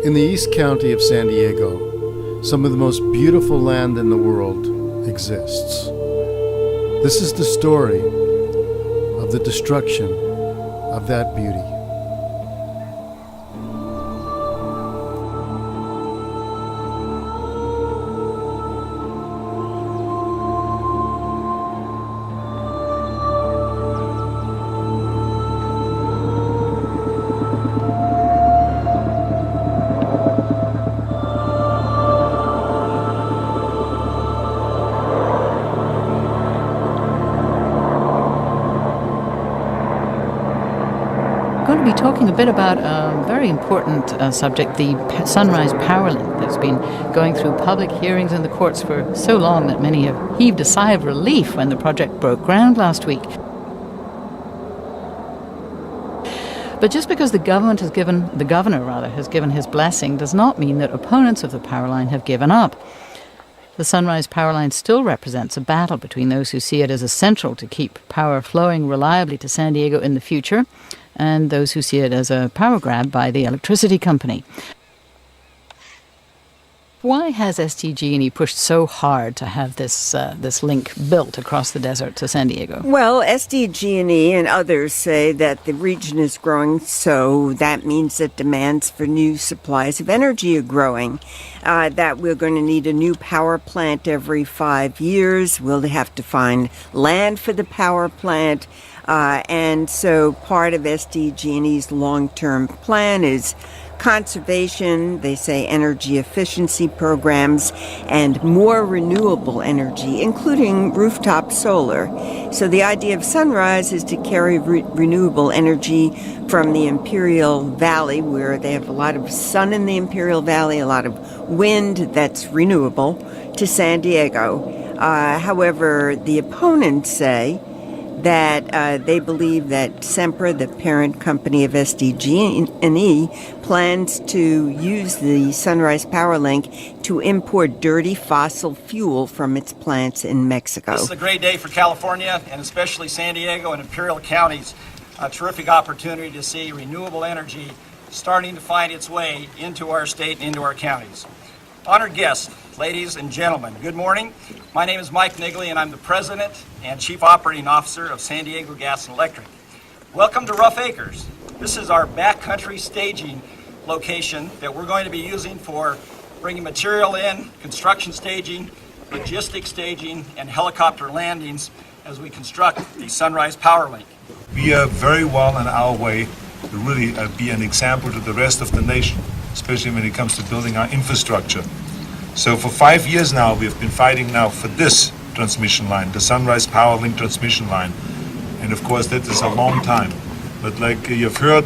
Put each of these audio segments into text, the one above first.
In the East County of San Diego, some of the most beautiful land in the world exists. This is the story of the destruction of that beauty. We're going to be talking a bit about a very important subject, the Sunrise Power Link, that's been going through public hearings in the courts for so long that many have heaved a sigh of relief when the project broke ground last week. But just because the governor has given his blessing does not mean that opponents of the power line have given up. The Sunrise Power Line still represents a battle between those who see it as essential to keep power flowing reliably to San Diego in the future and those who see it as a power grab by the electricity company. Why has SDG&E pushed so hard to have this link built across the desert to San Diego? Well, SDG&E and others say that the region is growing, so that means that demands for new supplies of energy are growing, that we're going to need a new power plant every 5 years. We'll have to find land for the power plant. And so part of SDG&E's long-term plan is conservation, they say energy efficiency programs, and more renewable energy, including rooftop solar. So the idea of Sunrise is to carry renewable energy from the Imperial Valley, where they have a lot of sun in the Imperial Valley, a lot of wind that's renewable, to San Diego. However, the opponents say that they believe that Sempra, the parent company of SDG&E, plans to use the Sunrise Power Link to import dirty fossil fuel from its plants in Mexico. This is a great day for California, and especially San Diego and Imperial counties. A terrific opportunity to see renewable energy starting to find its way into our state and into our counties. Honored guests, ladies and gentlemen, good morning. My name is Mike Nigley, and I'm the President and Chief Operating Officer of San Diego Gas and Electric. Welcome to Rough Acres. This is our backcountry staging location that we're going to be using for bringing material in, construction staging, logistics staging, and helicopter landings as we construct the Sunrise Power Link. We are very well on our way to really be an example to the rest of the nation, especially when it comes to building our infrastructure. So for 5 years now, we've been fighting now for this transmission line, the Sunrise Power Link transmission line. And of course, that is a long time. But like you've heard,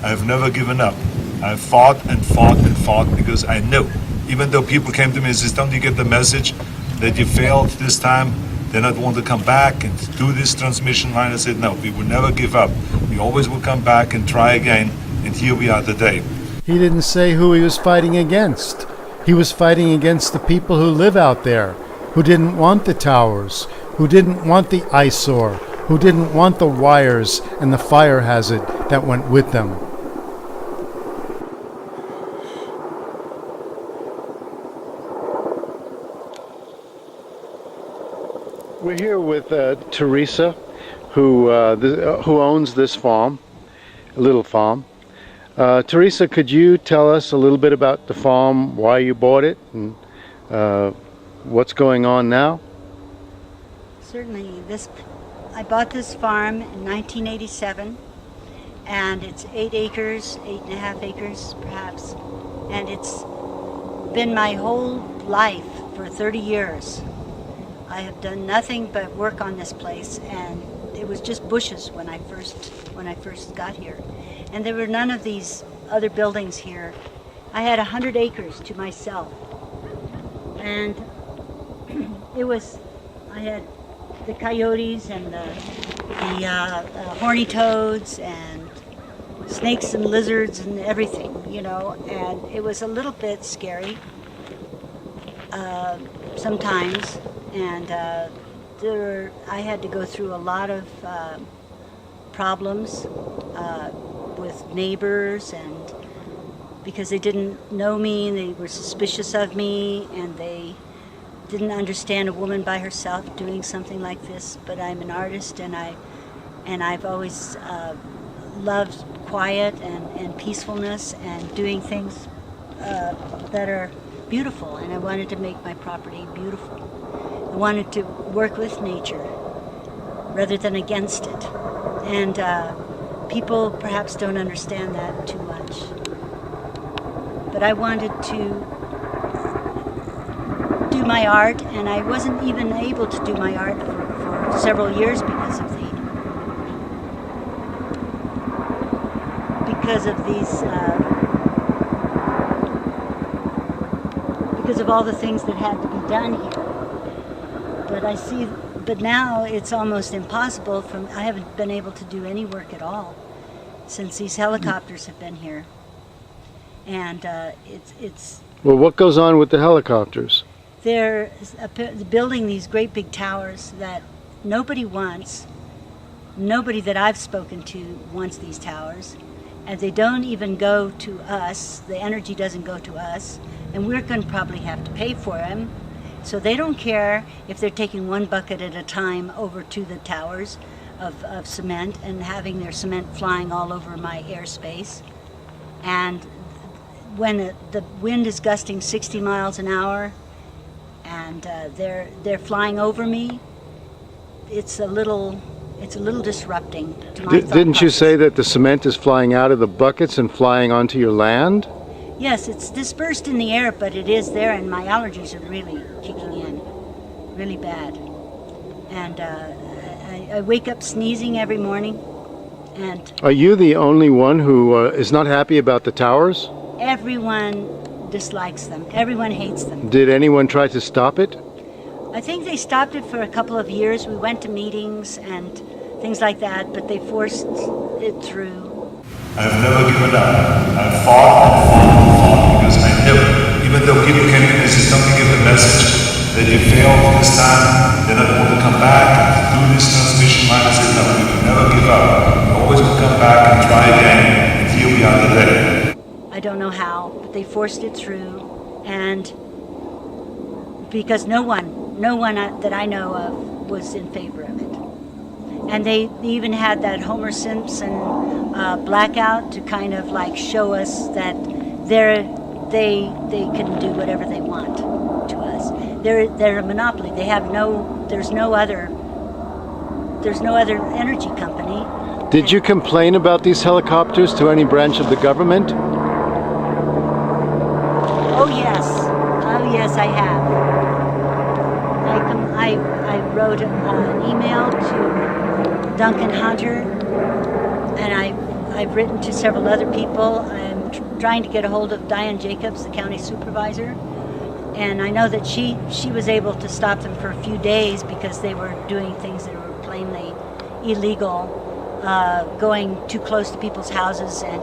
I've never given up. I've fought and fought and fought because I know, even though people came to me and said, don't you get the message that you failed this time? They not want to come back and do this transmission line. I said, no, we will never give up. We always will come back and try again. And here we are today. He didn't say who he was fighting against. He was fighting against the people who live out there, who didn't want the towers, who didn't want the eyesore, who didn't want the wires and the fire hazard that went with them. We're here with Teresa, who owns this farm, a little farm. Teresa, could you tell us a little bit about the farm, why you bought it, and what's going on now? Certainly. I bought this farm in 1987, and it's 8 acres, 8.5 acres perhaps, and it's been my whole life for 30 years. I have done nothing but work on this place, and it was just bushes when I first got here. And there were none of these other buildings here. I had 100 acres to myself. And I had the coyotes and the horny toads and snakes and lizards and everything, and it was a little bit scary sometimes. And I had to go through a lot of problems with neighbors and because they didn't know me and they were suspicious of me and they didn't understand a woman by herself doing something like this. But I'm an artist, and I've always loved quiet and peacefulness and doing things that are beautiful, and I wanted to make my property beautiful. I wanted to work with nature rather than against it. And people perhaps don't understand that too much. But I wanted to do my art, and I wasn't even able to do my art for several years because of all the things that had to be done here. But now it's almost impossible. I haven't been able to do any work at all since these helicopters have been here. And it's Well, what goes on with the helicopters? they're building these great big towers that nobody wants. Nobody that I've spoken to wants these towers, and they don't even go to us. The energy doesn't go to us, and we're going to probably have to pay for them. So they don't care if they're taking one bucket at a time over to the towers of cement and having their cement flying all over my airspace. And when the wind is gusting 60 miles an hour and they're flying over me, it's a little disrupting to my thought Didn't you process. say that the cement is flying out of the buckets and flying onto your land? Yes, it's dispersed in the air, but it is there, and my allergies are really kicking in, really bad. And I wake up sneezing every morning, and Are you the only one who is not happy about the towers? everyone dislikes them. Everyone hates them. Did anyone try to stop it? I think they stopped it for a couple of years. We went to meetings and things like that, but they forced it through. I've never given up. I've fought because I never, even though people can consistently give the message that you failed this time, they're not able to come back and do this transmission line. I said, no, we will never give up. We always will come back and try again, and here we are today. I don't know how, but they forced it through, and because no one that I know of was in favor of it. And they even had that Homer Simpson blackout to kind of like show us that they can do whatever they want to us. They're a monopoly. There's no other energy company. Did you complain about these helicopters to any branch of the government? Oh yes, I have. I wrote an email to Duncan Hunter, and I've written to several other people. I'm trying to get a hold of Diane Jacobs, the county supervisor, and I know that she was able to stop them for a few days because they were doing things that were plainly illegal, going too close to people's houses, and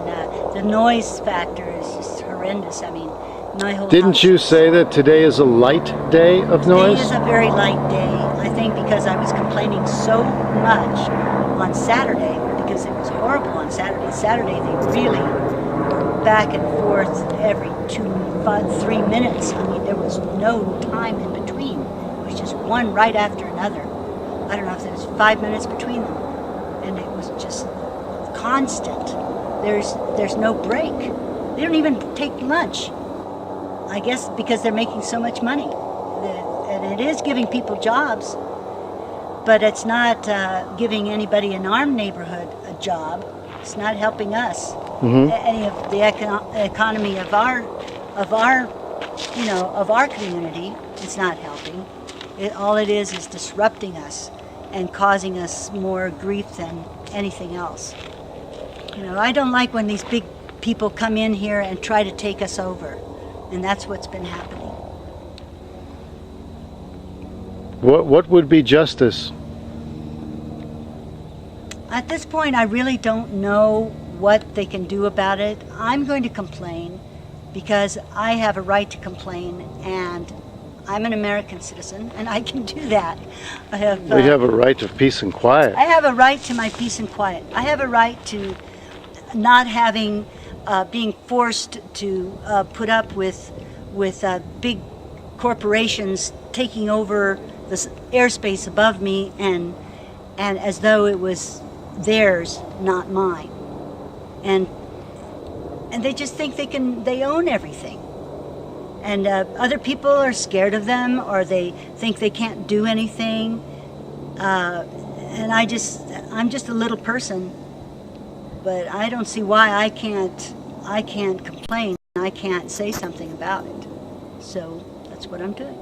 the noise factor is just horrendous. I mean, my whole Didn't house you say that today is a light day of noise? Today is a very light day, I think, because I was complaining so much on Saturday, because it was horrible on Saturday. Saturday, they really were back and forth every 3 minutes. I mean, there was no time in between. It was just one right after another. I don't know if there was 5 minutes between them. And it was just constant. There's no break. They don't even take lunch. I guess because they're making so much money. And it is giving people jobs, but it's not giving anybody in our neighborhood a job. It's not helping us. Any of the economy of our community. It's not helping. All it is disrupting us and causing us more grief than anything else. I don't like when these big people come in here and try to take us over. And that's what's been happening. What would be justice? At this point, I really don't know what they can do about it. I'm going to complain because I have a right to complain, and I'm an American citizen, and I can do that. We have a right to peace and quiet. I have a right to my peace and quiet. I have a right to not having being forced to put up with big corporations taking over the airspace above me, and as though it was theirs, not mine. And they just think they own everything. And other people are scared of them, or they think they can't do anything. And I'm just a little person, but I don't see why I can't complain. I can't say something about it. So that's what I'm doing.